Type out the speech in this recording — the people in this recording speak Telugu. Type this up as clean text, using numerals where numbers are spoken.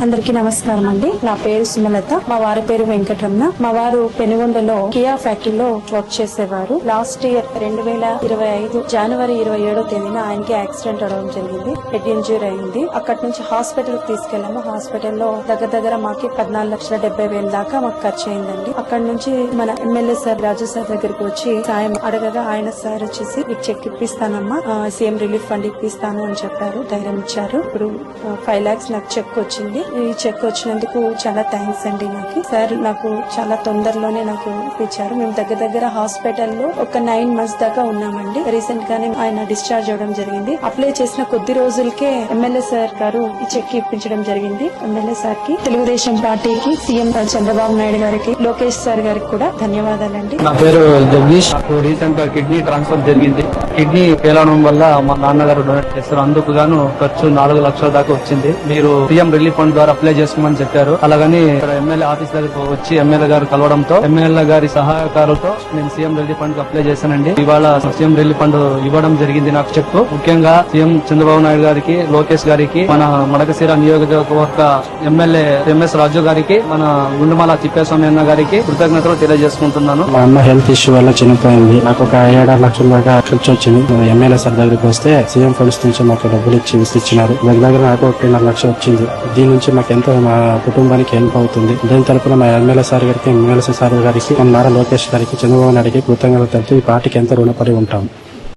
అందరికీ నమస్కారం అండి. నా పేరు సుమలత, మా వారి పేరు వెంకటరమణ. మా వారు పెనుగొండలో కియా ఫ్యాక్టరీలో వర్క్ చేసేవారు. లాస్ట్ ఇయర్ 2025 జనవరి 27వ తేదీన ఆయనకి యాక్సిడెంట్ అవడం జరిగింది. హెడ్ ఇంజూరీ అయింది. అక్కడి నుంచి హాస్పిటల్ కి తీసుకెళ్లాము. హాస్పిటల్లో దగ్గర మాకి 14,70,000 దాకా మాకు ఖర్చు అయిందండి. అక్కడ నుంచి మన ఎమ్మెల్యే సార్ రాజు సార్ దగ్గరికి వచ్చి సాయం అడగగా ఆయన సార్ వచ్చేసి మీకు చెక్ ఇప్పిస్తానమ్మా, సీఎం రిలీఫ్ ఫండ్ ఇప్పిస్తాను అని చెప్పారు. ధైర్యం ఇచ్చారు. ఇప్పుడు 5 lakhs నాకు చెక్ వచ్చింది. ఈ చెక్ వచ్చినందుకు చాలా థ్యాంక్స్ అండి. సార్ నాకు చాలా తొందరలోనే నాకు ఇప్పించారు. మేము దగ్గర హాస్పిటల్లో ఒక 9 months దాకా ఉన్నామండి. రీసెంట్ గానే ఆయన డిశ్చార్జ్ అవ్వడం జరిగింది. అప్లై చేసిన కొద్ది రోజులకే ఎమ్మెల్యే సార్ గారు ఈ చెక్ ఇప్పించడం జరిగింది. ఎమ్మెల్యే సార్ కి, తెలుగుదేశం పార్టీకి, సీఎం చంద్రబాబు నాయుడు గారికి, లోకేష్ సార్ గారికి కూడా ధన్యవాదాలండి. నా పేరు జగదీష్. రీసెంట్ గా కిడ్నీ ట్రాన్స్ఫర్ జరిగింది. కిడ్నీ పేలవడం వల్ల మా నాన్నగారు డొనేట్ చేస్తారు. అందుకు గాను ఖర్చు 4 లక్షల దాకా వచ్చింది. మీరు సీఎం రిలీఫ్ ఫండ్ ద్వారా అప్లై చేసుకోమని చెప్పారు. అలాగని ఎమ్మెల్యే ఆఫీస్ దగ్గరకు వచ్చి ఎమ్మెల్యే గారు కలవడంతో ఎమ్మెల్యే గారి సహాయకారులతో నేను సీఎం రిలీఫ్ ఫండ్ అప్లై చేశానండి. ఇవాళ సీఎం రిలీఫ్ ఫండ్ ఇవ్వడం జరిగింది నాకు చెక్. ముఖ్యంగా సీఎం చంద్రబాబు నాయుడు గారికి, లోకేష్ గారికి, మన మడకశిర నియోజకవర్గ ఎమ్మెల్యే ఎంఎస్ రాజు గారికి, మన గుండుమాల తిప్పేస్వామి అన్న గారికి కృతజ్ఞతలు తెలియజేసుకుంటున్నాను. మా అమ్మ హెల్త్ ఇష్యూ వల్ల చనిపోయింది. నాకు ఒక 7 లక్షల దాకా ఖర్చు వచ్చింది. ఎమ్మెల్యే సార్ దగ్గరికి వస్తే సీఎం ఫండ్స్ నుంచి మాకు డబ్బులు ఇచ్చినారు. దగ్గర నాకు 1.5 లక్షలు వచ్చింది. దీని నుంచి మాకు ఎంతో మా కుటుంబానికి హెల్ప్ అవుతుంది. దీని తరపున మా ఎమ్మెల్యే సార్ గారికి, ఎమ్మెల్సీ సార్ గారికి, నారా లోకేష్ గారికి, చంద్రబాబు నాయుడికి కృతజ్ఞతలు తెలుపుతూ ఈ పార్టీకి ఎంతో రుణపడి ఉంటాం.